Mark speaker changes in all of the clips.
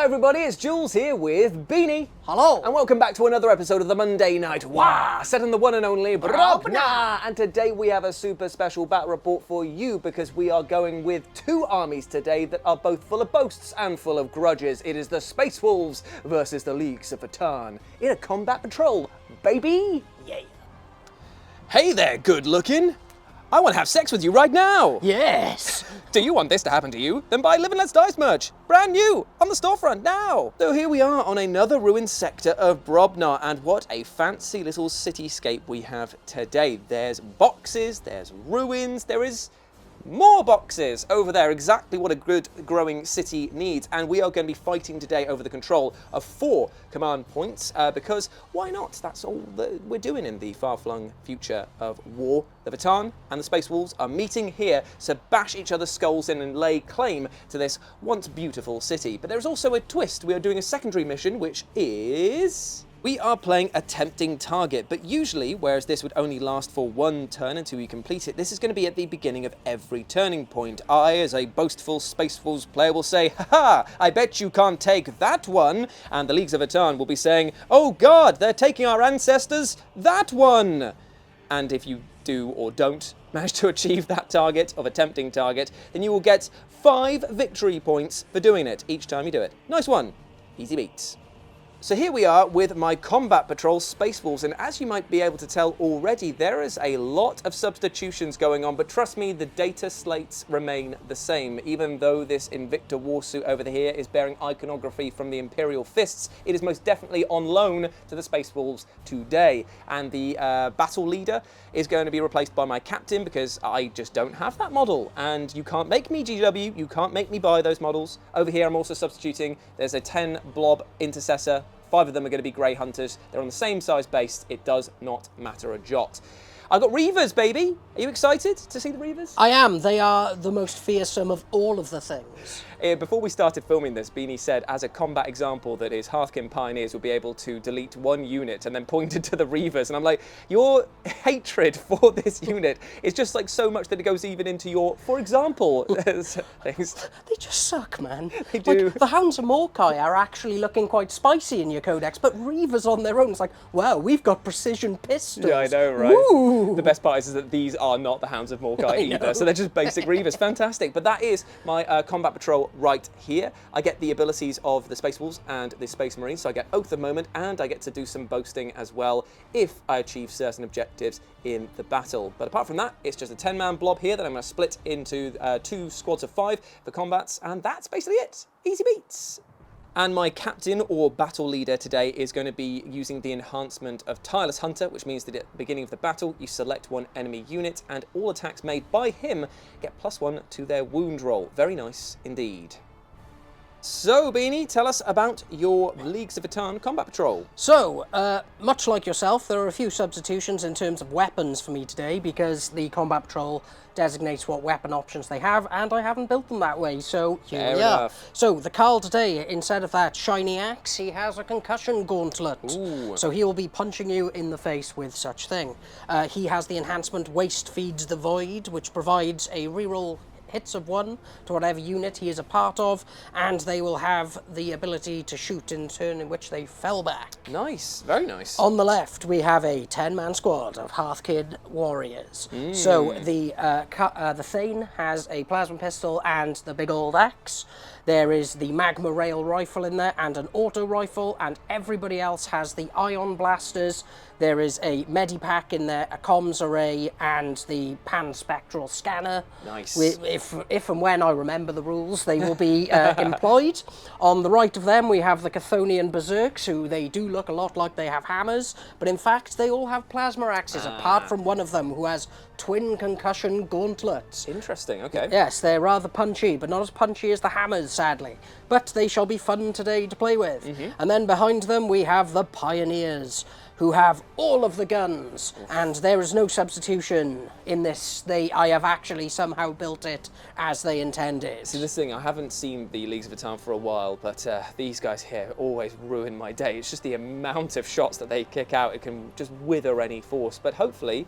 Speaker 1: everybody, it's Jules here with Beanie.
Speaker 2: Hello.
Speaker 1: And welcome back to another episode of the Monday Night Wah, set in the one and only Votann. And today we have a super special battle report for you because we are going with two armies today that are both full of boasts and full of grudges. It is the Space Wolves versus the Leagues of Votann in a combat patrol, baby.
Speaker 2: Yeah.
Speaker 1: Hey there, good looking. I want to have sex with you right now.
Speaker 2: Yes.
Speaker 1: Do you want this to happen to you? Then buy Live and Let's Dice merch. Brand new, on the storefront now. So here we are on another ruined sector of Brobnar, and what a fancy little cityscape we have today. There's boxes, there's ruins, there is more boxes over there, exactly what a good growing city needs. And we are going to be fighting today over the control of 4 command points because why not? That's all that we're doing in the far-flung future of war. The Votann and the Space Wolves are meeting here to bash each other's skulls in and lay claim to this once beautiful city. But there's also a twist. We are doing a secondary mission, which is... we are playing a tempting target, but usually, whereas this would only last for 1 turn until you complete it, this is going to be at the beginning of every turning point. I, as a boastful Space Wolves player, will say, haha, I bet you can't take that one, and the Leagues of Votann will be saying, oh god, they're taking our ancestors, that one! And if you do or don't manage to achieve that target of a tempting target, then you will get 5 victory points for doing it each time you do it. Nice one. Easy beats. So here we are with my combat patrol Space Wolves, and as you might be able to tell already, there is a lot of substitutions going on, but trust me, the data slates remain the same. Even though this Invicta warsuit over here is bearing iconography from the Imperial Fists, it is most definitely on loan to the Space Wolves today. And the battle leader is going to be replaced by my captain because I just don't have that model, and you can't make me GW, you can't make me buy those models. Over here I'm also substituting, there's a 10 blob intercessor. 5 of them are going to be Grey Hunters. They're on the same size base. It does not matter a jot. I've got Reavers, baby. Are you excited to see the Reavers?
Speaker 2: I am. They are the most fearsome of all of the things.
Speaker 1: Before we started filming this, Beanie said as a combat example that his Hearthkin Pioneers would be able to delete 1 unit and then pointed to the Reavers. And I'm like, your hatred for this unit is just like so much that it goes even into your, for example, things.
Speaker 2: They just suck, man.
Speaker 1: They do.
Speaker 2: Like, the Hounds of Morkai are actually looking quite spicy in your codex, but Reavers on their own, it's like, wow, we've got precision pistols.
Speaker 1: Yeah, I know, right?
Speaker 2: Woo!
Speaker 1: The best part is that these are not the Hounds of Morkai either, so they're just basic Reavers. Fantastic. But that is my combat patrol right here. I get the abilities of the Space Wolves and the Space Marines, so I get Oath of Moment, and I get to do some boasting as well if I achieve certain objectives in the battle. But apart from that, it's just a 10-man blob here that I'm going to split into 2 squads of 5 for combats, and that's basically it. Easy beats. And my captain or battle leader today is going to be using the enhancement of Tireless Hunter, which means that at the beginning of the battle, you select 1 enemy unit, and all attacks made by him get +1 to their wound roll. Very nice indeed. So, Beanie, tell us about your Leagues of Votann combat patrol.
Speaker 2: So, much like yourself, there are a few substitutions in terms of weapons for me today because the combat patrol designates what weapon options they have, and I haven't built them that way, so here we are. So, the Carl today, instead of that shiny axe, he has a concussion gauntlet.
Speaker 1: Ooh.
Speaker 2: So he will be punching you in the face with such thing. He has the enhancement Waste Feeds the Void, which provides a reroll hits of 1 to whatever unit he is a part of, and they will have the ability to shoot in turn in which they fell back.
Speaker 1: Nice, very nice.
Speaker 2: On the left, we have a 10-man squad of Hearthkin warriors. So the Thane has a plasma pistol and the big old axe. There is the magma rail rifle in there and an auto rifle, and everybody else has the ion blasters. There is a medipack in there, a comms array, and the pan-spectral scanner.
Speaker 1: Nice.
Speaker 2: If and when I remember the rules, they will be employed. On the right of them, we have the Chthonian Berserks, who they do look a lot like they have hammers, but in fact, they all have plasma axes, apart from one of them, who has twin concussion gauntlets.
Speaker 1: Interesting, okay.
Speaker 2: Yes, they're rather punchy, but not as punchy as the hammers, sadly. But they shall be fun today to play with. And then behind them, we have the Pioneers, who have all of the guns, and there is no substitution in this. I have actually somehow built it as they intended.
Speaker 1: See, this thing, I haven't seen the Leagues of Votann for a while, but these guys here always ruin my day. It's just the amount of shots that they kick out, it can just wither any force. But hopefully,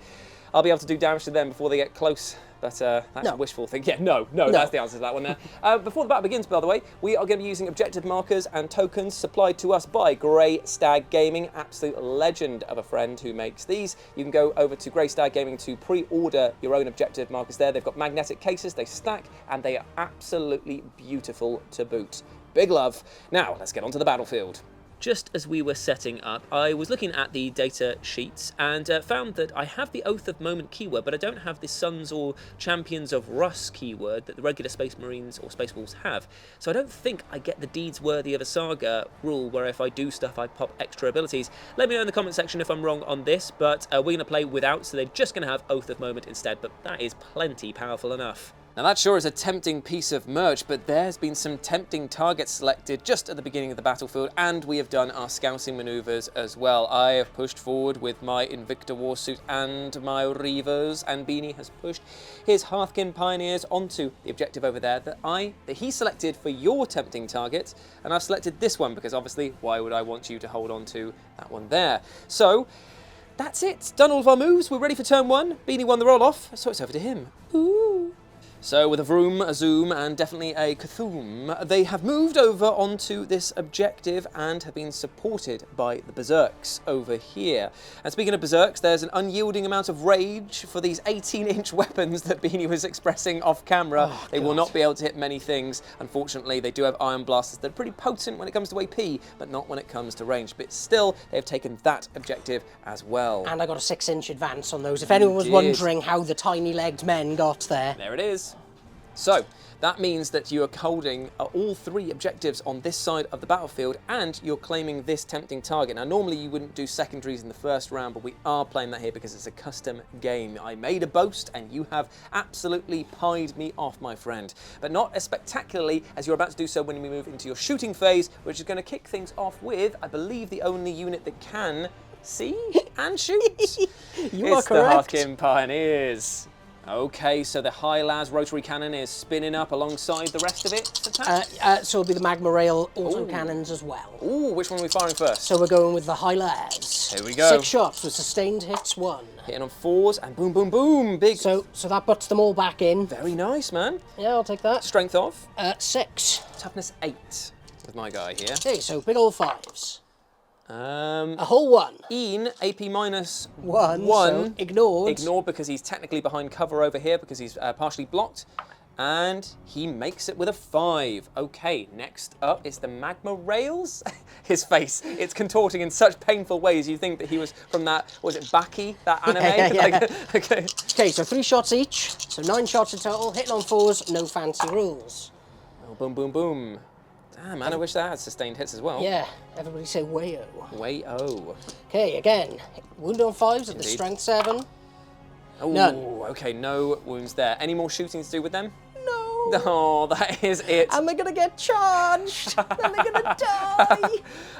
Speaker 1: I'll be able to do damage to them before they get close But that's a wishful thing. Yeah, no, that's the answer to that one there. Before the battle begins, by the way, we are going to be using objective markers and tokens supplied to us by Grey Stag Gaming, absolute legend of a friend who makes these. You can go over to Grey Stag Gaming to pre-order your own objective markers there. They've got magnetic cases, they stack, and they are absolutely beautiful to boot. Big love. Now, let's get onto the battlefield. Just as we were setting up, I was looking at the data sheets and found that I have the Oath of Moment keyword, but I don't have the Sons or Champions of Russ keyword that the regular Space Marines or Space Wolves have. So I don't think I get the Deeds Worthy of a Saga rule, where if I do stuff, I pop extra abilities. Let me know in the comment section if I'm wrong on this, but we're going to play without, so they're just going to have Oath of Moment instead, but that is plenty powerful enough. Now that sure is a tempting piece of merch, but there's been some tempting targets selected just at the beginning of the battlefield, and we have done our scouting maneuvers as well. I have pushed forward with my Invicta Warsuit and my Reavers, and Beanie has pushed his Hearthkin Pioneers onto the objective over there that he selected for your tempting target, and I've selected this one because obviously why would I want you to hold on to that one there? So that's it, done all of our moves, we're ready for turn one. Beanie won the roll-off, so it's over to him. Ooh. So with a vroom, a zoom, and definitely a kathoom, they have moved over onto this objective and have been supported by the Berserks over here. And speaking of Berserks, there's an unyielding amount of rage for these 18-inch weapons that Beanie was expressing off camera. Oh, they will not be able to hit many things. Unfortunately, they do have iron blasters that are pretty potent when it comes to AP, but not when it comes to range. But still, they've taken that objective as well.
Speaker 2: And I got a 6-inch advance on those, if anyone was wondering how the tiny-legged men got there.
Speaker 1: There it is. So, that means that you are holding all 3 objectives on this side of the battlefield, and you're claiming this tempting target. Now, normally you wouldn't do secondaries in the first round, but we are playing that here because it's a custom game. I made a boast, and you have absolutely pied me off, my friend. But not as spectacularly as you're about to do so when we move into your shooting phase, which is going to kick things off with, I believe, the only unit that can see and shoot.
Speaker 2: You are correct.
Speaker 1: It's the Hearthkin Pioneers. Okay, so the High-Las rotary cannon is spinning up alongside the rest of it.
Speaker 2: So it'll be the Magma Rail auto cannons as well.
Speaker 1: Ooh, which one are we firing first?
Speaker 2: So we're going with the High-Las.
Speaker 1: Here we go.
Speaker 2: 6 shots with sustained hits 1.
Speaker 1: Hitting on 4s and boom, boom, boom. Big.
Speaker 2: So that puts them all back in.
Speaker 1: Very nice, man.
Speaker 2: Yeah, I'll take that.
Speaker 1: Strength of?
Speaker 2: 6.
Speaker 1: Toughness 8 with my guy here.
Speaker 2: Okay, so big old 5s.
Speaker 1: A
Speaker 2: whole 1.
Speaker 1: Ian, AP minus
Speaker 2: 1.
Speaker 1: 1.
Speaker 2: So ignored.
Speaker 1: Ignored because he's technically behind cover over here because he's partially blocked. And he makes it with a 5. Okay, next up is the Magma Rails. His face, it's contorting in such painful ways. You think that he was from that, was it Baki, that anime?
Speaker 2: Yeah.
Speaker 1: Okay,
Speaker 2: so 3 shots each. So 9 shots in total. Hitting on 4s, no fancy rules.
Speaker 1: Oh, boom, boom, boom. Damn, man, I wish that had sustained hits as well.
Speaker 2: Yeah, everybody say way-o.
Speaker 1: Way-o.
Speaker 2: Okay, again, wound on 5s at the strength 7.
Speaker 1: Oh,
Speaker 2: none.
Speaker 1: Okay, no wounds there. Any more shooting to do with them?
Speaker 2: No.
Speaker 1: Oh, that is it.
Speaker 2: And they're gonna get charged. And they're gonna die.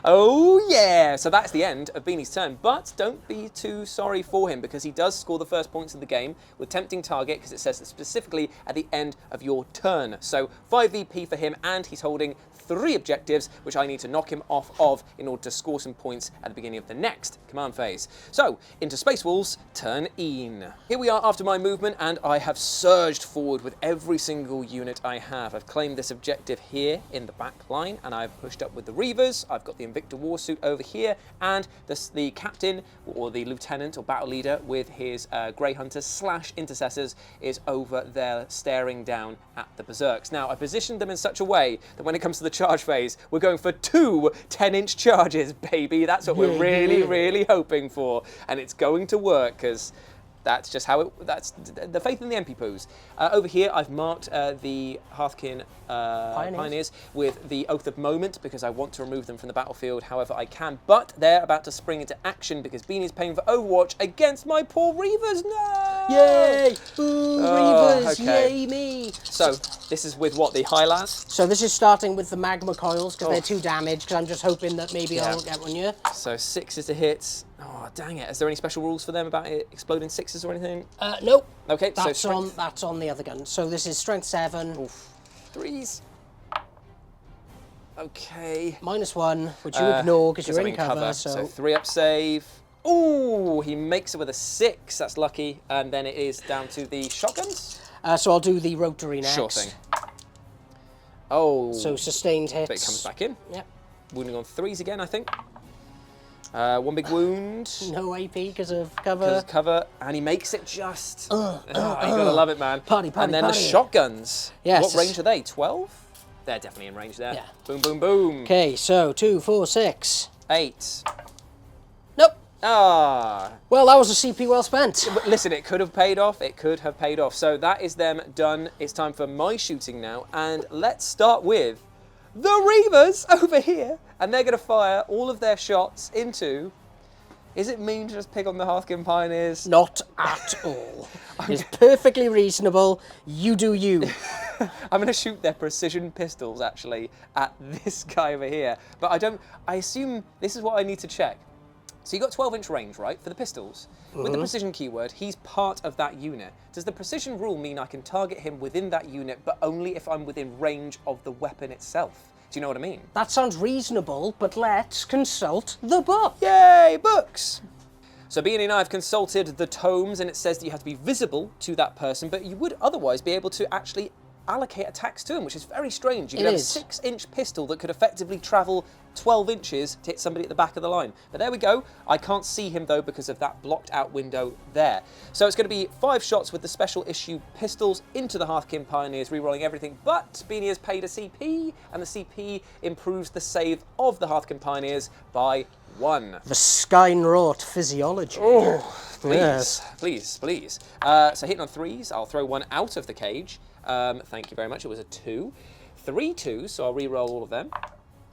Speaker 1: Oh yeah. So that's the end of Beanie's turn. But don't be too sorry for him because he does score the first points of the game with tempting target because it says that specifically at the end of your turn. So 5 VP for him, and he's holding 3 objectives, which I need to knock him off of in order to score some points at the beginning of the next command phase. So, into Space Wolves, turn Ian. Here we are after my movement, and I have surged forward with every single unit I have. I've claimed this objective here in the back line, and I've pushed up with the Reavers. I've got the Invicta Warsuit over here, and the captain, or the lieutenant, or battle leader, with his Grey Hunters / Intercessors, is over there staring down at the Berserks. Now, I positioned them in such a way that when it comes to the charge phase, we're going for 2 10-inch charges, baby. That's what we're really hoping for. And it's going to work, because that's just how that's the faith in the MP poos. Over here, I've marked the Hearthkin Pioneers with the Oath of Moment because I want to remove them from the battlefield however I can. But they're about to spring into action because Beanie's paying for Overwatch against my poor Reavers. No!
Speaker 2: Yay! Boo, Reavers!
Speaker 1: Okay.
Speaker 2: Yay me!
Speaker 1: So, this is with what, the High-Las?
Speaker 2: So this is starting with the Magma Coils because they're 2 damage because I'm just hoping that maybe I'll get one here.
Speaker 1: So 6 is the hits. Oh, dang it. Is there any special rules for them about it exploding 6s or anything?
Speaker 2: Nope.
Speaker 1: Okay,
Speaker 2: that's
Speaker 1: so
Speaker 2: that's on the other gun. So this is strength 7.
Speaker 1: Oof. 3s. Okay.
Speaker 2: -1, which you ignore because you're in cover.
Speaker 1: So 3 up save. Ooh, he makes it with a 6. That's lucky. And then it is down to the shotguns.
Speaker 2: So I'll do the rotary next.
Speaker 1: Sure thing. Oh.
Speaker 2: So sustained hits.
Speaker 1: But it comes back in.
Speaker 2: Yep.
Speaker 1: Wounding on 3s again, I think. One big wound.
Speaker 2: No AP because of cover.
Speaker 1: Because of cover, and he makes it just. You gotta love it, man.
Speaker 2: Party,
Speaker 1: and then
Speaker 2: party.
Speaker 1: the shotguns.
Speaker 2: Yes.
Speaker 1: What range are they? 12? They're definitely in range there.
Speaker 2: Yeah.
Speaker 1: Boom, boom, boom.
Speaker 2: Okay, so 2, 4, 6.
Speaker 1: 8.
Speaker 2: Nope.
Speaker 1: Ah.
Speaker 2: Well, that was a CP well spent.
Speaker 1: But listen, it could have paid off. It could have paid off. So that is them done. It's time for my shooting now, and let's start with the Reavers over here, and they're going to fire all of their shots into. Is it mean to just pick on the Hearthkin Pioneers?
Speaker 2: Not at all. It's perfectly reasonable. You do you.
Speaker 1: I'm going to shoot their precision pistols, actually, at this guy over here. But I assume this is what I need to check. So you got 12-inch range, right, for the pistols? With the precision keyword, he's part of that unit. Does the precision rule mean I can target him within that unit, but only if I'm within range of the weapon itself? Do you know what I mean?
Speaker 2: That sounds reasonable, but let's consult the book.
Speaker 1: Yay, books! So Beanie and I have consulted the tomes, and it says that you have to be visible to that person, but you would otherwise be able to actually allocate attacks to him, which is very strange. You could have a 6-inch pistol that could effectively travel 12 inches to hit somebody at the back of the line. But there we go. I can't see him though because of that blocked out window there. So it's going to be 5 shots with the special issue pistols into the Hearthkin Pioneers, re-rolling everything, but Beanie has paid a CP, and the CP improves the save of the Hearthkin Pioneers by 1.
Speaker 2: The Skynwrought physiology.
Speaker 1: Oh, please,
Speaker 2: yes.
Speaker 1: please, please. So hitting on 3s, I'll throw 1 out of the cage. Thank you very much. It was a 2. 3 2s, so I'll re-roll all of them.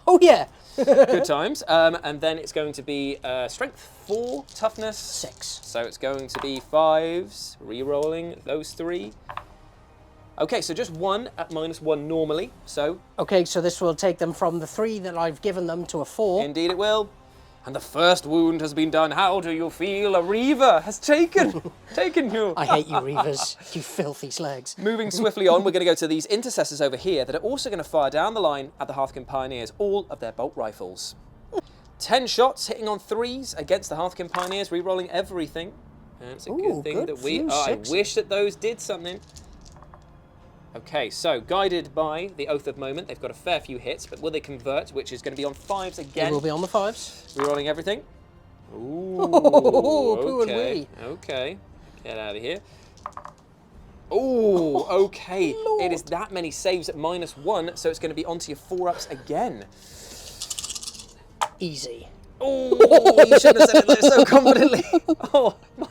Speaker 2: Oh yeah.
Speaker 1: Good times. And then it's going to be strength 4, toughness
Speaker 2: 6.
Speaker 1: So it's going to be 5s, re-rolling those 3. Okay, so just 1 at -1 normally. So
Speaker 2: Okay, so this will take them from the 3 that I've given them to a 4.
Speaker 1: indeed it will. And the first wound has been done. How do you feel? A Reaver has taken you.
Speaker 2: I hate you, Reavers. You filthy slags.
Speaker 1: Moving swiftly on, we're going to go to these intercessors over here that are also going to fire down the line at the Hearthkin Pioneers, all of their bolt rifles. 10 shots hitting on 3s against the Hearthkin Pioneers, re-rolling everything. And it's a good thing that we... Oh, I wish that those did something. Okay, so guided by the Oath of Moment, they've got a fair few hits, but will they convert, which is going to be on 5s again.
Speaker 2: It will be on the 5s.
Speaker 1: Rerolling everything. Ooh,
Speaker 2: poo and
Speaker 1: okay,
Speaker 2: wee.
Speaker 1: okay. Get out of here. Ooh, okay.
Speaker 2: Lord.
Speaker 1: It is that many saves at -1, so it's going to be onto your 4-ups again.
Speaker 2: Easy.
Speaker 1: Oh, you shouldn't have said it so confidently. Oh, my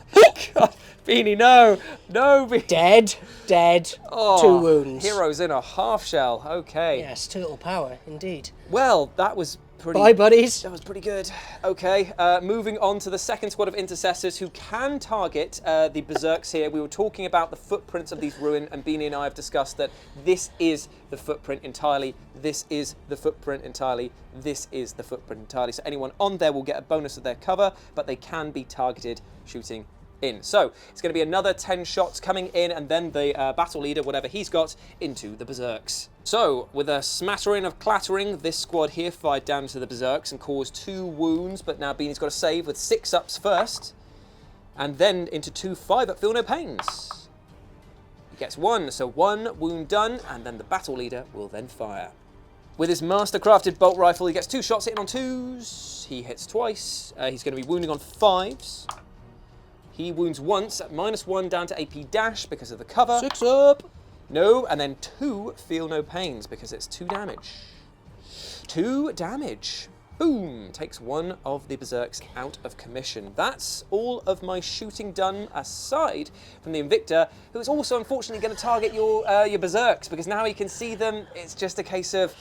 Speaker 1: God. Beanie, no. No, Beanie.
Speaker 2: Dead.
Speaker 1: Oh,
Speaker 2: 2 wounds.
Speaker 1: Heroes in a half shell. Okay.
Speaker 2: Yes, turtle power, indeed.
Speaker 1: Well, that was pretty...
Speaker 2: Bye, buddies.
Speaker 1: That was pretty good. Okay, moving on to the second squad of intercessors who can target the berserks here. We were talking about the footprints of these ruin, and Beanie and I have discussed that this is the footprint entirely. This is the footprint entirely. This is the footprint entirely. So anyone on there will get a bonus of their cover, but they can be targeted shooting in. So it's going to be another 10 shots coming in, and then the battle leader, whatever he's got, into the berserks. So with a smattering of clattering, this squad here fired down to the berserks and caused 2 wounds, but now Beanie's got to save with 6 ups first, and then into 2 5-up feel no pains. He gets 1, so 1 wound done, and then the battle leader will then fire. With his master-crafted bolt rifle, he gets 2 shots hitting on 2s. He hits twice. He's going to be wounding on 5s. He wounds once at -1 down to AP dash because of the cover.
Speaker 2: 6 up.
Speaker 1: No, and then 2 feel no pains because it's 2 damage. 2 damage. Boom! Takes 1 of the berserks out of commission. That's all of my shooting done, aside from the Invictor, who is also unfortunately going to target your berserks, because now he can see them. It's just a case of,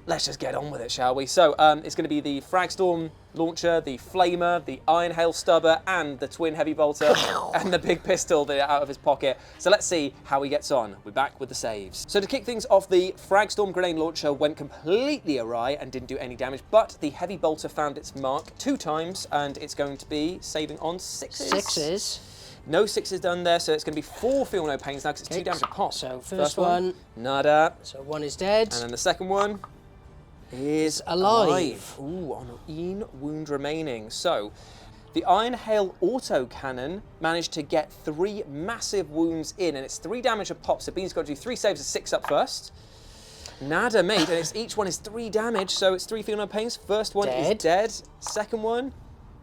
Speaker 1: let's just get on with it, shall we? So it's going to be the Fragstorm launcher, the Flamer, the Iron Hail Stubber, and the Twin Heavy Bolter, and the big pistol that out of his pocket. So let's see how he gets on. We're back with the saves. So to kick things off, the Fragstorm grenade launcher went completely awry and didn't do any damage, but the Heavy Bolter found its mark 2 times, and it's going to be saving on 6s.
Speaker 2: 6s.
Speaker 1: No 6s done there, so it's going to be 4 feel no pains now because it's 2 damage a pop.
Speaker 2: So first one.
Speaker 1: Nada.
Speaker 2: So 1 is dead.
Speaker 1: And then the second one is
Speaker 2: alive.
Speaker 1: Ooh, on 1 wound remaining. So The Iron Hail autocannon managed to get 3 massive wounds in, and it's 3 damage a pop, so Bean's got to do 3 saves of 6 up first. Nada, mate, and each one is 3 damage, so it's 3 feel no pains. First one is dead. Second one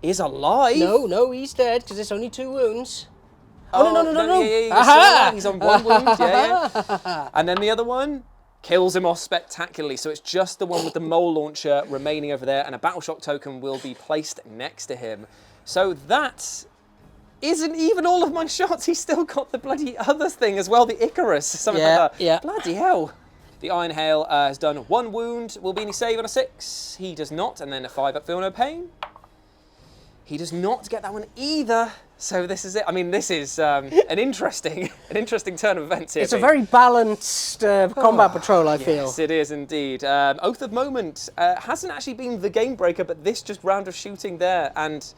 Speaker 1: is alive.
Speaker 2: No, he's dead, because it's only 2 wounds.
Speaker 1: Oh, no. Yeah, he's on 1 wound, yeah. And then the other one kills him off spectacularly, so it's just the one with the mole launcher remaining over there, and a battle shock token will be placed next to him. So that isn't even all of my shots. He's still got the bloody other thing as well, the Icarus, something like that.
Speaker 2: Yeah.
Speaker 1: Bloody hell. The Iron Hail has done 1 wound. Will Beanie save on a 6? He does not, and then a 5 up, feel no pain. He does not get that one either. So this is it. I mean, this is an interesting turn of events here.
Speaker 2: It's a very balanced combat patrol, I feel.
Speaker 1: Yes, it is indeed. Oath of Moment hasn't actually been the game breaker, but this just round of shooting there, and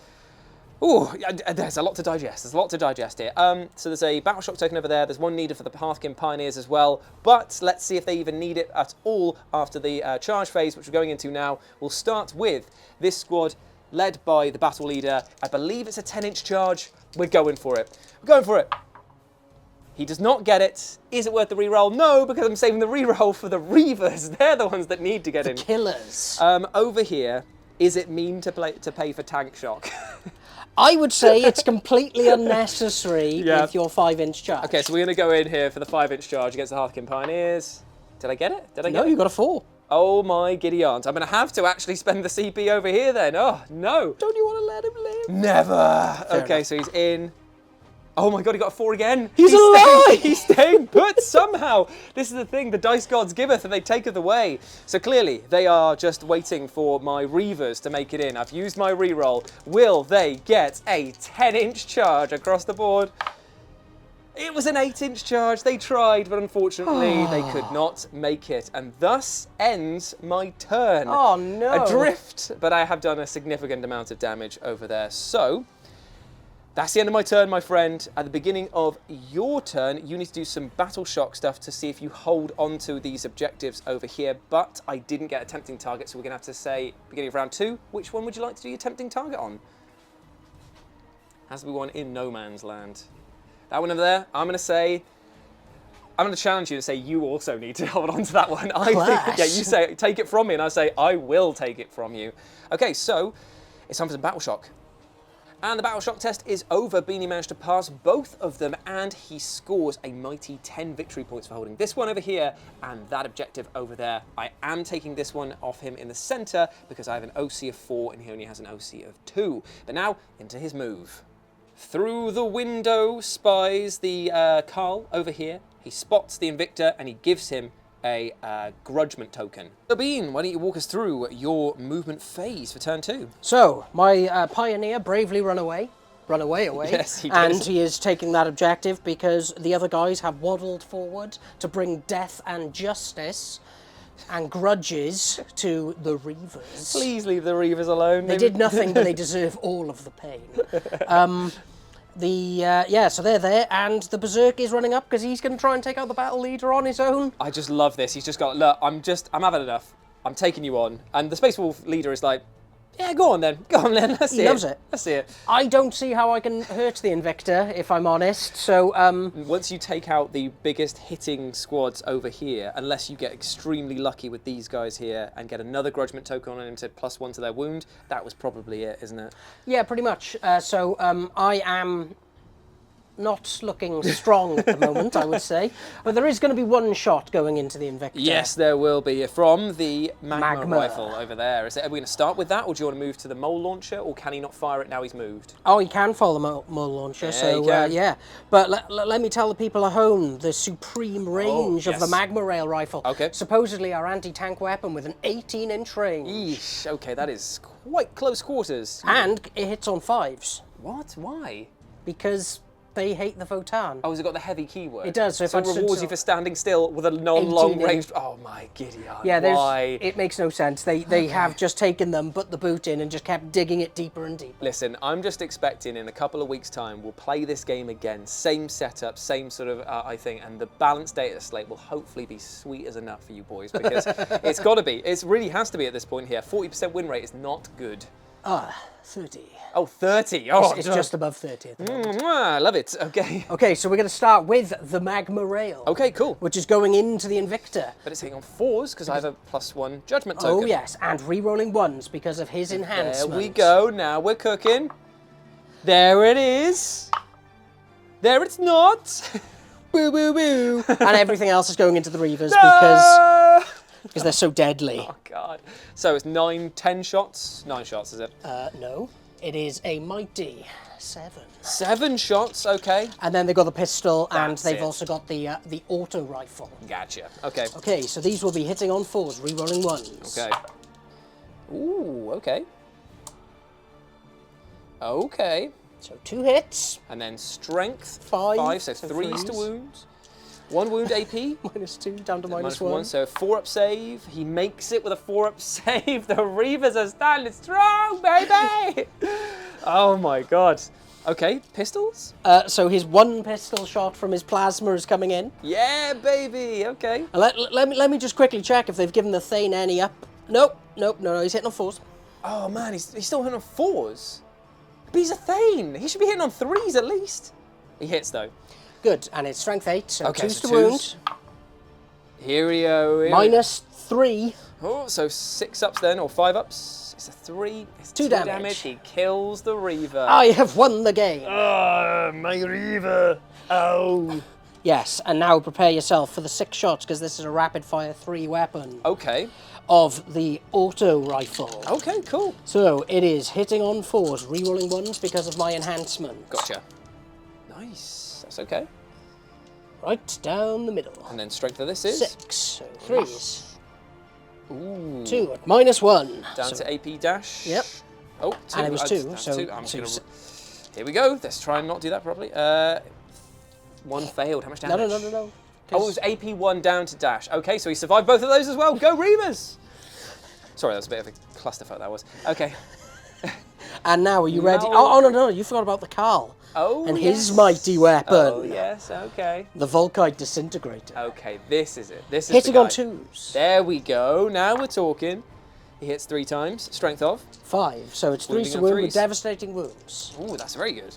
Speaker 1: there's a lot to digest. There's a lot to digest here. So there's a battle shock token over there. There's 1 needed for the Hearthkin Pioneers as well. But let's see if they even need it at all after the charge phase, which we're going into now. We'll start with this squad, led by the battle leader. I believe it's a 10-inch charge. We're going for it. We're going for it. He does not get it. Is it worth the reroll? No, because I'm saving the reroll for the Reavers. They're the ones that need to get in.
Speaker 2: Killers.
Speaker 1: Over here, is it mean to pay for tank shock?
Speaker 2: I would say it's completely unnecessary with your 5-inch charge.
Speaker 1: Okay, so we're going to go in here for the 5-inch charge against the Hearthkin Pioneers. Did I get it? Did I get it?
Speaker 2: No, you got a 4.
Speaker 1: Oh my giddy aunt. I'm going to have to actually spend the CP over here then. Oh, no.
Speaker 2: Don't you want to let him live?
Speaker 1: Never.
Speaker 2: Fair
Speaker 1: okay,
Speaker 2: enough.
Speaker 1: so he's in. Oh my god, he got a 4 again.
Speaker 2: He's alive!
Speaker 1: He's staying put somehow. This is the thing, the dice gods giveth and they taketh away. So clearly, they are just waiting for my Reavers to make it in. I've used my reroll. Will they get a 10-inch charge across the board? It was an 8-inch charge. They tried, but unfortunately, they could not make it. And thus ends my turn.
Speaker 2: Oh, no.
Speaker 1: Adrift, but I have done a significant amount of damage over there. So that's the end of my turn, my friend. At the beginning of your turn, you need to do some battle shock stuff to see if you hold on to these objectives over here. But I didn't get a tempting target, so we're going to have to say, beginning of round 2, which one would you like to do your tempting target on? Has to be one in no man's land. That one over there, I'm going to challenge you to say you also need to hold on to that one. I think, yeah, you say, take it from me, and I say, I will take it from you. Okay, so it's time for some battle shock. And the battle shock test is over. Beanie managed to pass both of them, and he scores a mighty 10 victory points for holding this one over here and that objective over there. I am taking this one off him in the center because I have an OC of 4 and he only has an OC of 2. But now, into his move. Through the window spies the Carl over here. He spots the Invictor and he gives him a grudgment token. So Bean, why don't you walk us through your movement phase for turn 2?
Speaker 2: So, my Pioneer bravely run away.
Speaker 1: Yes, he did.
Speaker 2: And he is taking that objective because the other guys have waddled forward to bring death and justice and grudges to the Reavers.
Speaker 1: Please leave the Reavers alone.
Speaker 2: They did nothing, but they deserve all of the pain. So they're there, and the Berserk is running up because he's going to try and take out the battle leader on his own.
Speaker 1: I just love this. He's just got, look, I'm having enough. I'm taking you on. And the Space Wolf leader is like, yeah, go on then. Let's see it.
Speaker 2: He loves it.
Speaker 1: Let's see it.
Speaker 2: I don't see how I can hurt the Invictor, if I'm honest. So,
Speaker 1: once you take out the biggest hitting squads over here, unless you get extremely lucky with these guys here and get another grudgment token on him to +1 to their wound, that was probably it, isn't it?
Speaker 2: Yeah, pretty much. I am not looking strong at the moment, I would say. But there is going to be one shot going into the Invictor.
Speaker 1: Yes, there will be. From the magma rifle over there. Are we going to start with that, or do you want to move to the mole launcher, or can he not fire it now he's moved?
Speaker 2: Oh, he can follow the mole launcher, yeah. But let me tell the people at home the supreme range of the magma rail rifle.
Speaker 1: Okay.
Speaker 2: Supposedly our anti-tank weapon with an 18-inch range.
Speaker 1: Eesh, okay, that is quite close quarters.
Speaker 2: And it hits on 5s.
Speaker 1: What? Why?
Speaker 2: Because they hate the Votann.
Speaker 1: Oh, has it got the heavy keyword?
Speaker 2: It does.
Speaker 1: So it rewards you for standing still with a non-long range. Oh my giddy aunt.
Speaker 2: Yeah,
Speaker 1: why?
Speaker 2: It makes no sense. They have just taken them, put the boot in, and just kept digging it deeper and deeper.
Speaker 1: Listen, I'm just expecting in a couple of weeks' time we'll play this game again. Same setup, same sort of I think, and the balanced data slate will hopefully be sweet as enough for you boys because it's got to be. It really has to be at this point here. 40% win rate is not good.
Speaker 2: 30.
Speaker 1: Oh, 30. Oh,
Speaker 2: It's just above 30 at the moment.
Speaker 1: I love it. Okay.
Speaker 2: Okay, so we're going to start with the Magma Rail.
Speaker 1: Okay, cool.
Speaker 2: Which is going into the Invictor.
Speaker 1: But it's hitting on 4s because I have a +1 judgment token.
Speaker 2: Oh, yes, and re-rolling 1s because of his enhancement.
Speaker 1: There we go. Now we're cooking. There it is. There it's not.
Speaker 2: Boo, boo, boo. And everything else is going into the Reavers
Speaker 1: No!
Speaker 2: because they're so deadly.
Speaker 1: Oh, God. So it's 9, 10 shots? 9 shots, is it?
Speaker 2: No, it is a mighty 7.
Speaker 1: 7 shots, okay.
Speaker 2: And then they've got the pistol, and
Speaker 1: That's
Speaker 2: they've
Speaker 1: it.
Speaker 2: also got the auto rifle.
Speaker 1: Gotcha. Okay.
Speaker 2: Okay, so these will be hitting on 4s, re-rolling 1s.
Speaker 1: Okay. Ooh, okay. Okay.
Speaker 2: So 2 hits.
Speaker 1: And then strength.
Speaker 2: 5,
Speaker 1: so
Speaker 2: so
Speaker 1: 3 to
Speaker 2: threes.
Speaker 1: wounds. 1 wound AP.
Speaker 2: -2 down to
Speaker 1: Minus
Speaker 2: -1.
Speaker 1: one, so a 4-up save. He makes it with a 4-up save. The Reavers are standing strong, baby! Oh my God. Okay, pistols?
Speaker 2: So his 1 pistol shot from his plasma is coming in.
Speaker 1: Yeah, baby. Okay.
Speaker 2: And let me just quickly check if they've given the Thane any up. Nope, no, he's hitting on 4s.
Speaker 1: Oh man, he's still hitting on 4s. But he's a Thane. He should be hitting on 3s at least. He hits though.
Speaker 2: Good, and it's strength 8, so
Speaker 1: Okay,
Speaker 2: 2s
Speaker 1: so
Speaker 2: to wound.
Speaker 1: Here we go. Here we-
Speaker 2: -3.
Speaker 1: Oh, so 6-ups then, or 5-ups. It's a 3. It's
Speaker 2: 2 damage.
Speaker 1: He kills the Reaver.
Speaker 2: I have won the game.
Speaker 1: My Reaver. Oh.
Speaker 2: Yes, and now prepare yourself for the 6 shots, because this is a rapid-fire 3 weapon
Speaker 1: Okay.
Speaker 2: of the auto rifle.
Speaker 1: Okay, cool.
Speaker 2: So it is hitting on 4s, re-rolling 1s because of my enhancement.
Speaker 1: Gotcha. Nice. That's okay.
Speaker 2: Right down the middle.
Speaker 1: And then strength of this is?
Speaker 2: 6, so 3s.
Speaker 1: Ooh.
Speaker 2: 2 at -1.
Speaker 1: Down
Speaker 2: So-
Speaker 1: to AP dash.
Speaker 2: Yep.
Speaker 1: Oh, 2.
Speaker 2: And it was 2,
Speaker 1: That's
Speaker 2: so
Speaker 1: 2. I'm just
Speaker 2: so
Speaker 1: gonna...
Speaker 2: s-
Speaker 1: Here we go. Let's try and not do that properly. 1 failed. How much
Speaker 2: No,
Speaker 1: damage?
Speaker 2: no.
Speaker 1: Oh, it was AP1 down to dash. Okay, so he survived both of those as well. Go Reavers! Sorry, that was a bit of a clusterfuck, that was. Okay.
Speaker 2: And now, are you ready?
Speaker 1: No.
Speaker 2: Oh, no, you forgot about the Carl.
Speaker 1: Oh,
Speaker 2: And
Speaker 1: yes.
Speaker 2: his mighty weapon.
Speaker 1: Oh, yes, okay.
Speaker 2: The Volkite Disintegrator.
Speaker 1: Okay, this is it. This is
Speaker 2: Hitting
Speaker 1: the
Speaker 2: on
Speaker 1: guy.
Speaker 2: 2s.
Speaker 1: There we go. Now we're talking. He hits 3 times. Strength of?
Speaker 2: 5, so it's 3s
Speaker 1: Wounding
Speaker 2: to
Speaker 1: on
Speaker 2: wound
Speaker 1: 3s.
Speaker 2: with devastating wounds.
Speaker 1: Ooh, that's very good.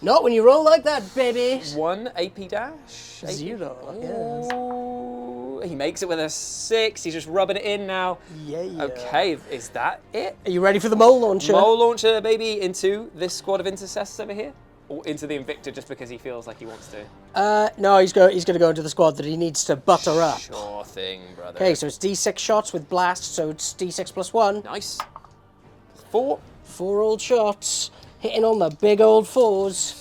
Speaker 2: Not when you roll like that, baby.
Speaker 1: 1 AP dash. AP.
Speaker 2: 0, yes.
Speaker 1: Ooh, he makes it with a 6. He's just rubbing it in now.
Speaker 2: Yeah.
Speaker 1: Okay, is that it?
Speaker 2: Are you ready for the mole launcher?
Speaker 1: Mole launcher, baby, into this squad of intercessors over here? Or into the Invictor just because he feels like he wants to?
Speaker 2: No, he's going to go into the squad that he needs to butter up.
Speaker 1: Sure thing, brother.
Speaker 2: Okay, so it's D6 shots with blast, so it's D6 +1.
Speaker 1: Nice. 4.
Speaker 2: 4 old shots, hitting on the big old 4s.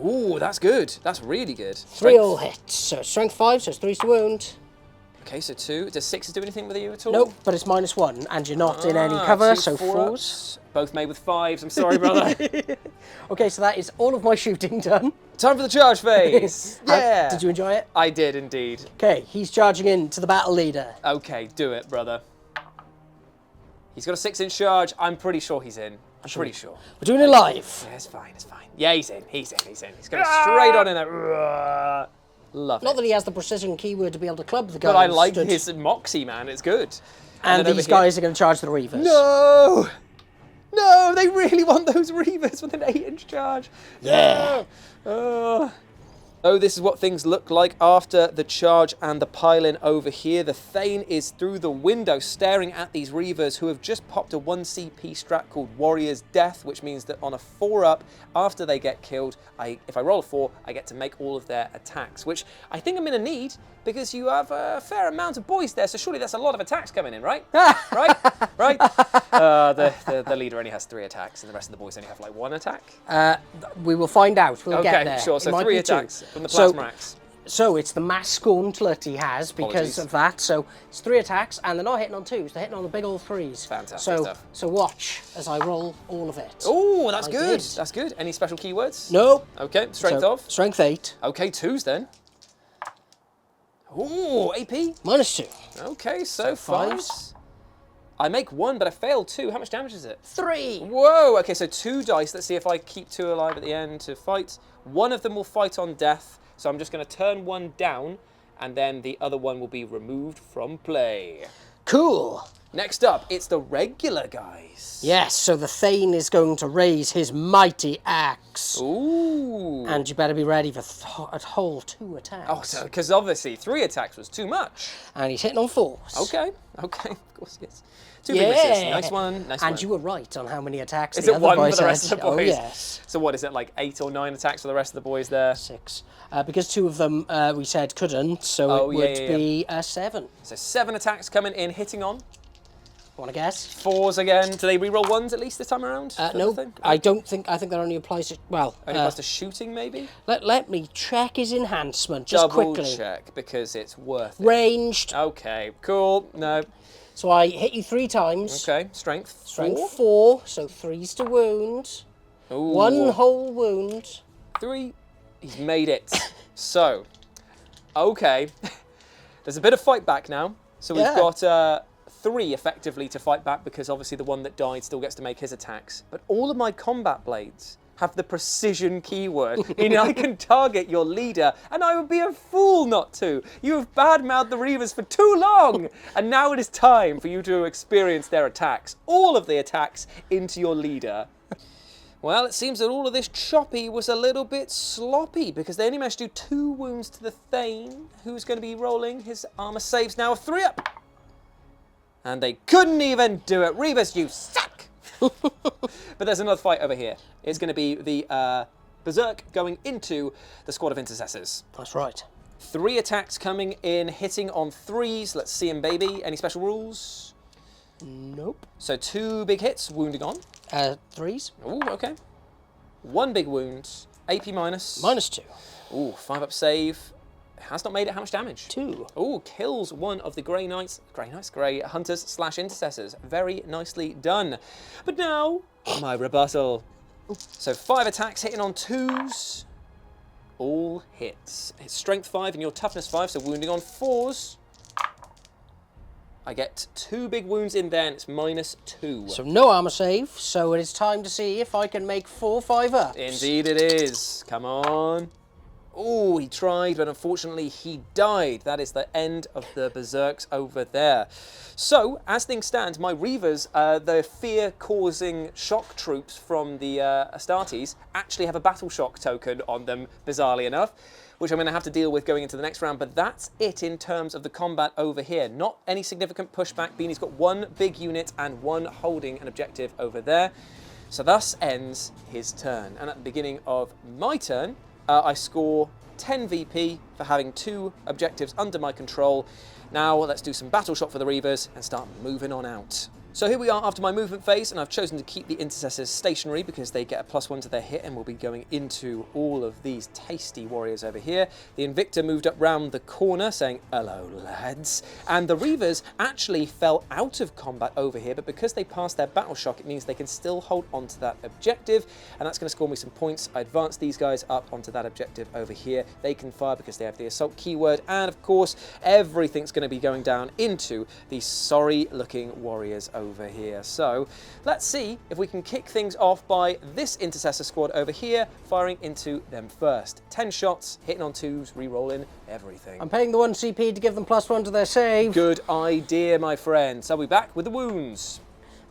Speaker 1: Ooh, that's good. That's really good.
Speaker 2: 3 all hits, so strength 5, so it's 3s to wound.
Speaker 1: Okay, so 2. Does 6s do anything with you at all?
Speaker 2: Nope, but it's -1, and you're not in any cover,
Speaker 1: 2
Speaker 2: so 4s.
Speaker 1: 4-ups. Both made with 5s. I'm sorry, brother.
Speaker 2: Okay, so that is all of my shooting done.
Speaker 1: Time for the charge phase. Yeah.
Speaker 2: Did you enjoy it?
Speaker 1: I did indeed.
Speaker 2: Okay, he's charging in to the battle leader.
Speaker 1: Okay, do it, brother. He's got a 6-inch charge. I'm pretty sure he's in. I'm pretty sure.
Speaker 2: We're doing it live.
Speaker 1: Yeah, it's fine, it's fine. Yeah, he's in. He's going straight on in there. Love
Speaker 2: Not
Speaker 1: it.
Speaker 2: that he has the precision keyword to be able to club the guy.
Speaker 1: But I like
Speaker 2: stood-
Speaker 1: his moxie, man. It's good.
Speaker 2: And
Speaker 1: then over
Speaker 2: these
Speaker 1: here-
Speaker 2: guys are going to charge the Reavers.
Speaker 1: No! No, they really want those Reavers with an 8-inch charge.
Speaker 2: Yeah.
Speaker 1: Oh, this is what things look like after the charge and the pile-in over here. The Thane is through the window staring at these Reavers who have just popped a 1 CP strat called Warrior's Death, which means that on a 4-up, after they get killed, if I roll a 4, I get to make all of their attacks, which I think I'm going to need because you have a fair amount of boys there, so surely that's a lot of attacks coming in, right? Right? The leader only has 3 attacks and the rest of the boys only have like 1 attack.
Speaker 2: We will find out. We'll get there.
Speaker 1: Okay, sure,
Speaker 2: It
Speaker 1: so
Speaker 2: might
Speaker 1: 3
Speaker 2: be 2.
Speaker 1: attacks from the plasma axe.
Speaker 2: So it's the mass gauntlet he has because
Speaker 1: Apologies.
Speaker 2: of that. So it's 3 attacks, and they're not hitting on 2s. They're hitting on the big old 3s.
Speaker 1: Fantastic stuff.
Speaker 2: So watch as I roll all of it.
Speaker 1: Oh, that's
Speaker 2: I
Speaker 1: good.
Speaker 2: did.
Speaker 1: That's good. Any special keywords?
Speaker 2: Nope.
Speaker 1: Okay, strength
Speaker 2: So,
Speaker 1: of.
Speaker 2: Strength 8.
Speaker 1: Okay, 2s then. Ooh, AP.
Speaker 2: -2.
Speaker 1: Okay, so
Speaker 2: 5s.
Speaker 1: 5s. I make 1, but I fail 2. How much damage is it?
Speaker 2: 3.
Speaker 1: Whoa, okay, so 2 dice. Let's see if I keep 2 alive at the end to fight. One of them will fight on death, so I'm just going to turn 1 down, and then the other one will be removed from play.
Speaker 2: Cool.
Speaker 1: Next up, it's the regular guys.
Speaker 2: Yes, so the Thane is going to raise his mighty axe.
Speaker 1: Ooh.
Speaker 2: And you better be ready for a whole 2 attacks.
Speaker 1: Oh, so because obviously 3 attacks was too much.
Speaker 2: And he's hitting on 4s.
Speaker 1: Okay, of course, yes. 2 big misses. Nice one, nice one.
Speaker 2: And you were right on how many attacks
Speaker 1: Is
Speaker 2: the
Speaker 1: it
Speaker 2: other
Speaker 1: 1
Speaker 2: boys
Speaker 1: for the
Speaker 2: had.
Speaker 1: rest of the boys?
Speaker 2: Oh, yes.
Speaker 1: So what is it, like 8 or 9 attacks for the rest of the boys there?
Speaker 2: 6. Because 2 of them we said couldn't, so it would be 7.
Speaker 1: So 7 attacks coming in, hitting on.
Speaker 2: Want to guess?
Speaker 1: 4s again. Do they reroll 1s at least this time around?
Speaker 2: No, I don't think. I think that only applies to. Well,
Speaker 1: only applies to shooting, maybe.
Speaker 2: Let me check his enhancement just quickly.
Speaker 1: Double check because it's worth it.
Speaker 2: Ranged.
Speaker 1: Okay, cool. No.
Speaker 2: So I hit you 3 times.
Speaker 1: Okay, strength.
Speaker 2: Strength 4. So 3's to wound.
Speaker 1: Ooh.
Speaker 2: 1 whole wound.
Speaker 1: 3. He's made it. So, okay. There's a bit of fight back now. So we've got 3 effectively to fight back because obviously the one that died still gets to make his attacks. But all of my combat blades have the precision keyword, meaning I can target your leader, and I would be a fool not to. You have badmouthed the Reavers for too long, and now it is time for you to experience their attacks, all of the attacks into your leader. Well, it seems that all of this choppy was a little bit sloppy because they only managed to do 2 wounds to the Thane, who's going to be rolling his armor saves now of 3 up. And they couldn't even do it. Reavers, you suck! But there's another fight over here. It's going to be the Berserk going into the squad of intercessors.
Speaker 2: That's right.
Speaker 1: 3 attacks coming in, hitting on 3s. Let's see him, baby. Any special rules?
Speaker 2: Nope.
Speaker 1: So 2 big hits, wounding on.
Speaker 2: 3s.
Speaker 1: Ooh, okay. 1 big wound, AP minus.
Speaker 2: -2.
Speaker 1: Ooh, 5 up save. Has not made it how much damage?
Speaker 2: 2.
Speaker 1: Ooh, kills one of the Grey Hunters / Intercessors. Very nicely done. But now, my rebuttal. So 5 attacks hitting on 2s. All hits. It's strength 5 and your toughness 5, so wounding on 4s. I get 2 big wounds in there and it's -2.
Speaker 2: So no armor save, so it is time to see if I can make 4 5-ups.
Speaker 1: Indeed it is. Come on. Oh, he tried, but unfortunately he died. That is the end of the Berserks over there. So, as things stand, my Reavers, the fear-causing shock troops from the Astartes, actually have a battle shock token on them, bizarrely enough, which I'm going to have to deal with going into the next round. But that's it in terms of the combat over here. Not any significant pushback. Beanie's got 1 big unit and 1 holding an objective over there. So thus ends his turn. And at the beginning of my turn, I score 10 VP for having 2 objectives under my control. Now let's do some battle shot for the Reavers and start moving on out. So here we are after my movement phase, and I've chosen to keep the Intercessors stationary because they get a +1 to their hit, and we'll be going into all of these tasty warriors over here. The Invictor moved up round the corner saying, "Hello lads," and the Reavers actually fell out of combat over here, but because they passed their battle shock, it means they can still hold on to that objective, and that's going to score me some points. I advance these guys up onto that objective over here. They can fire because they have the assault keyword, and of course everything's going to be going down into these sorry looking warriors over here. So let's see if we can kick things off by this Intercessor squad over here firing into them first. 10 shots, hitting on 2s, re-rolling everything.
Speaker 2: I'm paying the 1 CP to give them +1 to their save.
Speaker 1: Good idea, my friend. So we're back with the wounds.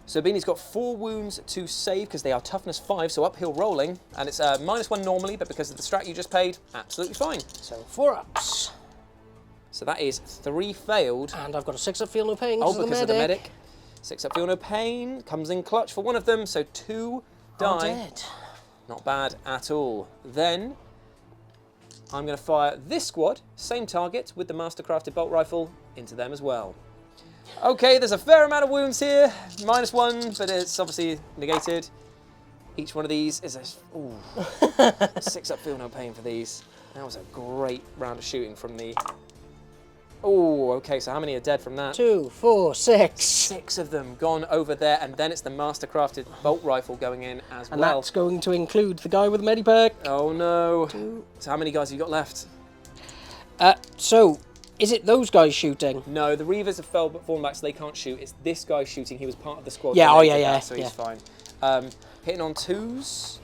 Speaker 1: So Beanie's got 4 wounds to save because they are toughness 5, so uphill rolling, and it's -1 normally, but because of the strat you just paid, absolutely fine.
Speaker 2: So 4 ups.
Speaker 1: So that is 3 failed.
Speaker 2: And I've got a 6 up, feel no pain.
Speaker 1: Oh, because of the medic. 6 up, feel no pain. Comes in clutch for one of them, so 2 die.
Speaker 2: All dead.
Speaker 1: Not bad at all. Then I'm going to fire this squad, same target, with the mastercrafted bolt rifle, into them as well. Okay, there's a fair amount of wounds here. -1, but it's obviously negated. Each one of these is a... Ooh, 6 up, feel no pain for these. That was a great round of shooting from the... Oh, okay, so how many are dead from that?
Speaker 2: 2, 4, 6.
Speaker 1: 6 of them gone over there, and then it's the mastercrafted bolt rifle going in as
Speaker 2: And
Speaker 1: well.
Speaker 2: that's going to include the guy with the medipack.
Speaker 1: Oh no.
Speaker 2: 2.
Speaker 1: So how many guys have you got left?
Speaker 2: So, is it those guys shooting?
Speaker 1: No, the Reavers have fallen back, so they can't shoot. It's this guy shooting. He was part of the squad.
Speaker 2: Yeah,
Speaker 1: that
Speaker 2: oh
Speaker 1: did
Speaker 2: yeah, yeah.
Speaker 1: that, so he's fine. Hitting on 2s.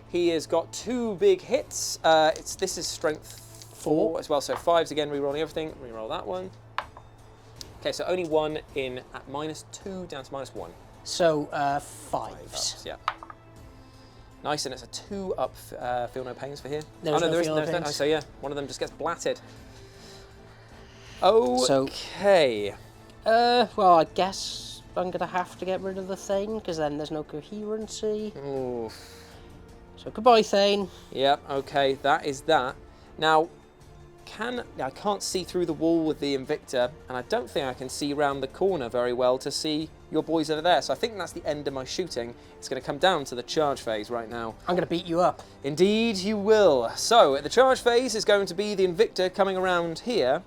Speaker 1: He has got 2 big hits. This is strength 4 as well, so 5s again, re-rolling everything. Re-roll that one. Okay, so only one in at -2 down to -1.
Speaker 2: So, 5s.
Speaker 1: Yeah. Nice, and it's a 2 up. Feel no pains for here.
Speaker 2: There's no feel no pains.
Speaker 1: So yeah, one of them just gets blatted. Okay.
Speaker 2: Well, I guess I'm going to have to get rid of the Thane, because then there's no coherency.
Speaker 1: Oof.
Speaker 2: So goodbye, Thane.
Speaker 1: Yep, okay, that is that. Now, I can't see through the wall with the Invicta, and I don't think I can see round the corner very well to see your boys over there. So I think that's the end of my shooting. It's going to come down to the charge phase right now.
Speaker 2: I'm going to beat you up.
Speaker 1: Indeed you will. So the charge phase is going to be the Invicta coming around here,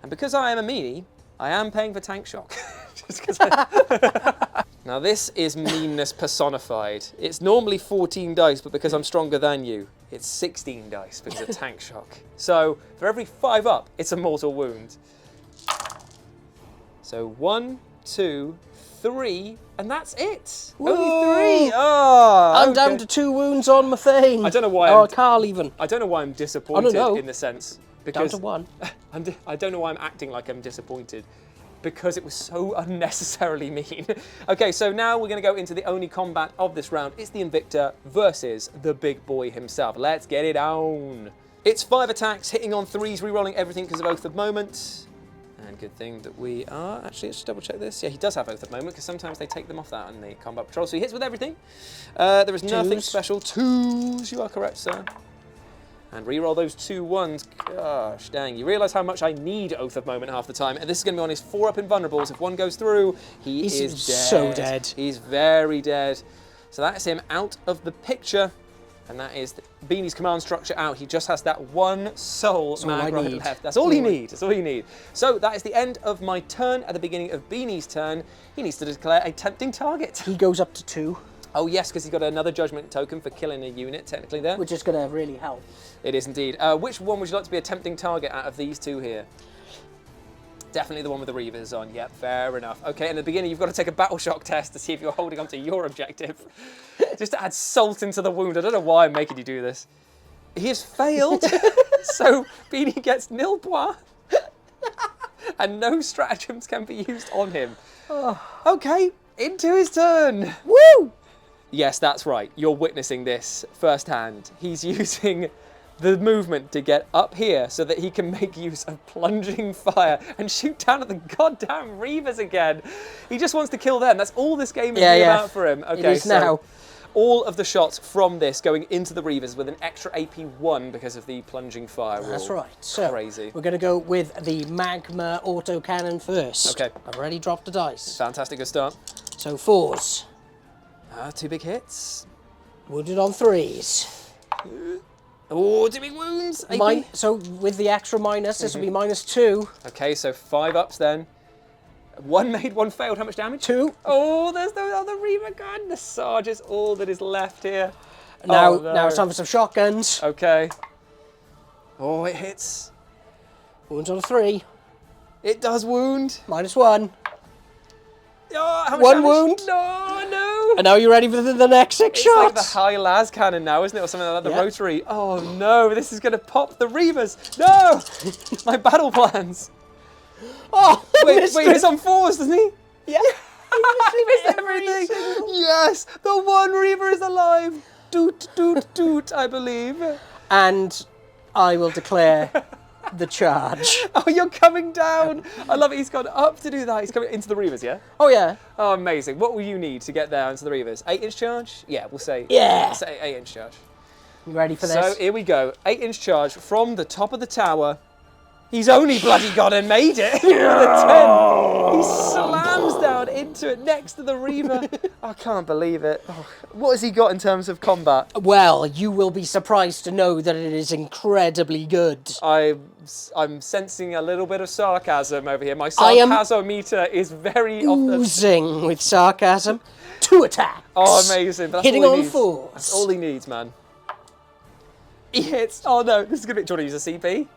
Speaker 1: and because I am a meanie, I am paying for tank shock. Just 'cause Now this is meanness personified. It's normally 14 dice, but because I'm stronger than you, it's 16 dice because of tank shock. So for every 5 up, it's a mortal wound. So 1, 2, 3, and that's it.
Speaker 2: Woo!
Speaker 1: Only 3. Oh,
Speaker 2: I'm down to 2 wounds on my Thane.
Speaker 1: I don't know why.
Speaker 2: Oh, Carl even.
Speaker 1: I don't know why I'm disappointed
Speaker 2: know.
Speaker 1: in the sense
Speaker 2: Down
Speaker 1: because
Speaker 2: to 1.
Speaker 1: I don't know why I'm acting like I'm disappointed. Because it was so unnecessarily mean. Okay, so now we're going to go into the only combat of this round. It's the Invicta versus the big boy himself. Let's get it on. It's 5 attacks, hitting on 3s, re-rolling everything because of Oath of Moment. And good thing that we are... Actually, let's just double check this. Yeah, he does have Oath of Moment because sometimes they take them off that in the combat patrol. So he hits with everything. There is nothing
Speaker 2: 2s.
Speaker 1: special. 2s, you are correct, sir. And re-roll those 2 1s. Gosh, dang. You realise how much I need Oath of Moment half the time. And this is going to be on his 4 up invulnerables. If one goes through, he's is dead.
Speaker 2: So dead.
Speaker 1: He's very dead. So that's him out of the picture. And that is Beanie's command structure out. He just has that 1 soul mag right left. That's all he needs. That's all you need. So that is the end of my turn. At the beginning of Beanie's turn, he needs to declare a tempting target.
Speaker 2: He goes up to 2.
Speaker 1: Oh yes, because he's got another judgment token for killing a unit, technically there.
Speaker 2: Which is going to really help.
Speaker 1: It is indeed. Which one would you like to be a tempting target out of these 2 here? Definitely the one with the Reavers on. Yep, fair enough. Okay, in the beginning, you've got to take a battle shock test to see if you're holding on to your objective. Just to add salt into the wound. I don't know why I'm making you do this. He has failed, so Beanie gets nil points. And no stratagems can be used on him. Okay, into his turn.
Speaker 2: Woo!
Speaker 1: Yes, that's right. You're witnessing this firsthand. He's using the movement to get up here so that he can make use of plunging fire and shoot down at the goddamn Reavers again. He just wants to kill them. That's all this game is about for him. Okay,
Speaker 2: it is now.
Speaker 1: All of the shots from this going into the Reavers with an extra AP 1 because of the plunging fire rule.
Speaker 2: That's right. So
Speaker 1: crazy. We're
Speaker 2: going to go with the magma autocannon first.
Speaker 1: Okay.
Speaker 2: I've already dropped the dice.
Speaker 1: Fantastic, good start.
Speaker 2: So 4s.
Speaker 1: 2 big hits.
Speaker 2: Wounded on 3s.
Speaker 1: Oh, 2 big wounds.
Speaker 2: So with the extra minus, this will be -2.
Speaker 1: Okay, so 5 ups then. 1 made, 1 failed. How much damage?
Speaker 2: 2.
Speaker 1: Oh, there's no other Reaver gun. The Sarge is all that is left here.
Speaker 2: Now,
Speaker 1: oh, no.
Speaker 2: now it's time for some shotguns.
Speaker 1: Okay. Oh, it hits.
Speaker 2: Wounds on a 3.
Speaker 1: It does wound.
Speaker 2: -1.
Speaker 1: Oh, how much
Speaker 2: 1
Speaker 1: damage?
Speaker 2: wound.
Speaker 1: No.
Speaker 2: And now you're ready for the next 6
Speaker 1: It's
Speaker 2: shots.
Speaker 1: like the high las cannon now, isn't it? Or something like that, the rotary. Oh no, this is going to pop the Reavers. No! My battle plans.
Speaker 2: Oh,
Speaker 1: Wait, he's on 4s, doesn't he?
Speaker 2: Yeah.
Speaker 1: He missed everything. Yes, the 1 Reaver is alive. Doot, doot, doot, I believe.
Speaker 2: And I will declare the charge.
Speaker 1: Oh, you're coming down. I love it. He's gone up to do that. He's coming into the Reavers, yeah?
Speaker 2: Oh, yeah.
Speaker 1: Oh, amazing. What will you need to get there into the Reavers? 8-inch charge? Yeah, we'll say.
Speaker 2: Yeah.
Speaker 1: Say 8-inch charge.
Speaker 2: You ready for this?
Speaker 1: So here we go. 8-inch charge from the top of the tower. He's only bloody gone and made it. With a 10. He slams down into it next to the Reaver. I can't believe it. Oh, what has he got in terms of combat?
Speaker 2: Well, you will be surprised to know that it is incredibly good.
Speaker 1: I'm sensing a little bit of sarcasm over here. My sarcasm meter is very
Speaker 2: oozing with sarcasm. 2 attacks.
Speaker 1: Oh, amazing. That's
Speaker 2: hitting
Speaker 1: all he
Speaker 2: on
Speaker 1: needs.
Speaker 2: 4s.
Speaker 1: That's all he needs, man. He hits. Oh no, this is gonna be. Do you want to use a CP?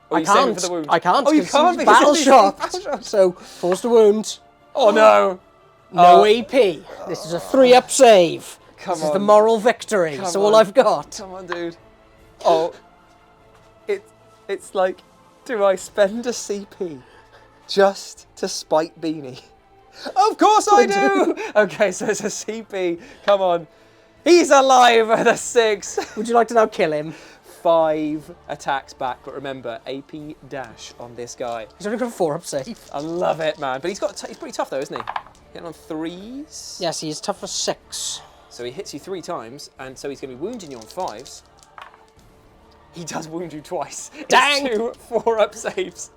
Speaker 2: I can't.
Speaker 1: For the wound?
Speaker 2: I can't.
Speaker 1: Oh, you can't.
Speaker 2: Battle shocked. So forced to wound.
Speaker 1: Oh no.
Speaker 2: No AP. This is a 3-up save.
Speaker 1: Come
Speaker 2: this
Speaker 1: on.
Speaker 2: is the moral victory. It's all I've got.
Speaker 1: Come on, dude. Oh. It's like, do I spend a CP just to spite Beanie. Of course I do! Okay, so it's a CP. Come on. He's alive at a 6.
Speaker 2: Would you like to now kill him?
Speaker 1: 5 attacks back, but remember, AP dash on this guy.
Speaker 2: He's only got a 4-up save.
Speaker 1: I love it, man. But he's pretty tough though, isn't he? Hitting on 3s.
Speaker 2: Yes, he's tough for 6.
Speaker 1: So he hits you 3 times, and so he's going to be wounding you on 5s. He does wound you twice.
Speaker 2: Dang!
Speaker 1: It's 2 4-up saves.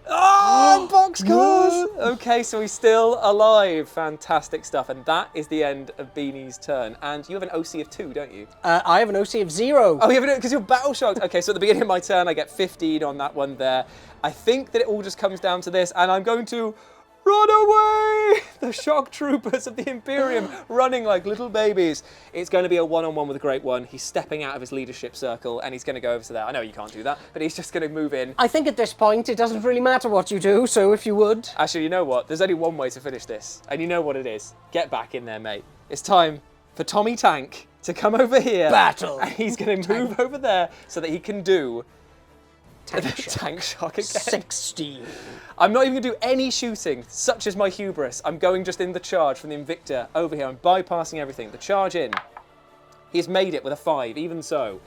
Speaker 1: Oh, boxcars! Okay, so he's still alive. Fantastic stuff. And that is the end of Beanie's turn. And you have an OC of 2, don't you?
Speaker 2: I have an OC of 0.
Speaker 1: Oh, you have it because you're battle shocked. Okay, so at the beginning of my turn, I get 15 on that one there. I think that it all just comes down to this, and I'm going to run away! The shock troopers of the Imperium running like little babies. It's going to be a one-on-one with a Great One. He's stepping out of his leadership circle, and he's going to go over to there. I know you can't do that, but he's just going to move in.
Speaker 2: I think at this point, it doesn't really matter what you do, so if you would.
Speaker 1: Actually, you know what? There's only one way to finish this, and you know what it is. Get back in there, mate. It's time for Tommy Tank to come over here.
Speaker 2: Battle.
Speaker 1: And he's going to move over there so that he can do
Speaker 2: Tank
Speaker 1: shock again.
Speaker 2: 16.
Speaker 1: I'm not even going to do any shooting, such as my hubris. I'm going just in the charge from the Invictor over here. I'm bypassing everything. The charge in. He's made it with a 5, even so.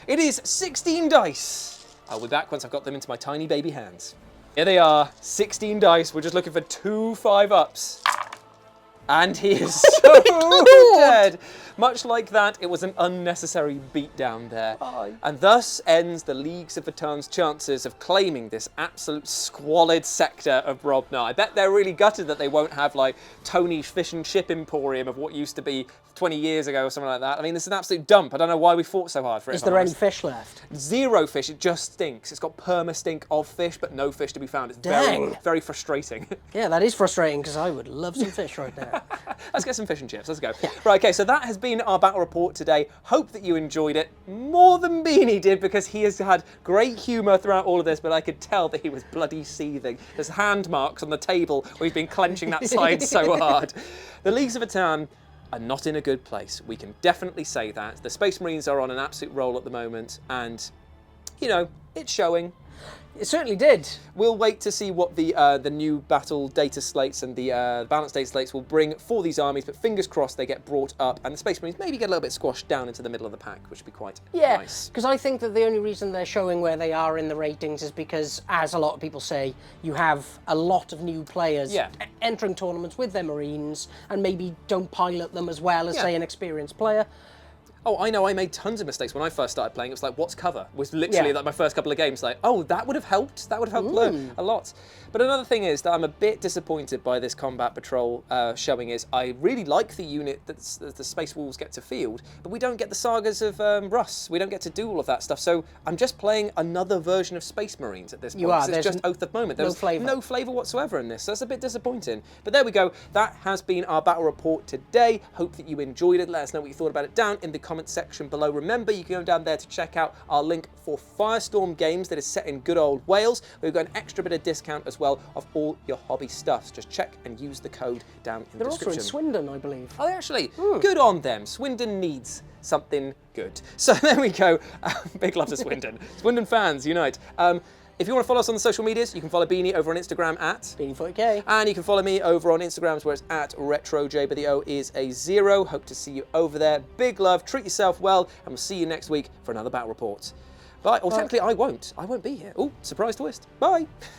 Speaker 1: It is 16 dice. I'll be back once I've got them into my tiny baby hands. Here they are, 16 dice. We're just looking for 2 5-ups. And he is so dead. Much like that, it was an unnecessary beatdown there.
Speaker 2: Aye.
Speaker 1: And thus ends the Leagues of Vatann's chances of claiming this absolute squalid sector of Brobnar. I bet they're really gutted that they won't have like Tony's Fish and Chip Emporium of what used to be 20 years ago or something like that. I mean, this is an absolute dump. I don't know why we fought so hard for it.
Speaker 2: Is there any fish left?
Speaker 1: 0 fish, it just stinks. It's got perma-stink of fish, but no fish to be found. It's
Speaker 2: Dang.
Speaker 1: very, very frustrating.
Speaker 2: Yeah, that is frustrating, because I would love some fish right now.
Speaker 1: Let's get some fish and chips, let's go. Right, okay, so that has been our battle report today. Hope that you enjoyed it more than Beanie did, because he has had great humour throughout all of this, but I could tell that he was bloody seething. There's hand marks on the table where he's been clenching that side so hard. The Leagues of Votann are not in a good place. We can definitely say that. The Space Marines are on an absolute roll at the moment, and, you know, it's showing.
Speaker 2: It certainly did.
Speaker 1: We'll wait to see what the new battle data slates and the balance data slates will bring for these armies, but fingers crossed they get brought up and the Space Marines maybe get a little bit squashed down into the middle of the pack, which would be quite nice.
Speaker 2: Because I think that the only reason they're showing where they are in the ratings is because, as a lot of people say, you have a lot of new players entering tournaments with their Marines and maybe don't pilot them as well as, say, an experienced player.
Speaker 1: Oh, I know, I made tons of mistakes when I first started playing. It was like, what's cover? Was literally like my first couple of games, like, oh, that would have helped. That would have helped a lot. But another thing is that I'm a bit disappointed by this Combat Patrol showing is I really like the unit that the Space Wolves get to field, but we don't get the Sagas of Russ. We don't get to do all of that stuff. So I'm just playing another version of Space Marines at this point.
Speaker 2: You are.
Speaker 1: It's just Oath of Moment. There's no flavour whatsoever in this. So that's a bit disappointing. But there we go. That has been our battle report today. Hope that you enjoyed it. Let us know what you thought about it down in the comment section below. Remember, you can go down there to check out our link for Firestorm Games that is set in good old Wales. We've got an extra bit of discount as well of all your hobby stuff. So just check and use the code down in the description.
Speaker 2: They're also in Swindon, I believe.
Speaker 1: Oh, actually, good on them. Swindon needs something good. So there we go. Big love to Swindon. Swindon fans, unite. If you want to follow us on the social medias, you can follow Beanie over on Instagram at
Speaker 2: Beanie40k.
Speaker 1: And you can follow me over on Instagram where it's at RetroJ, but the O is a 0. Hope to see you over there. Big love, treat yourself well, and we'll see you next week for another battle report. Bye. Or technically I won't. I won't be here. Oh, surprise twist. Bye.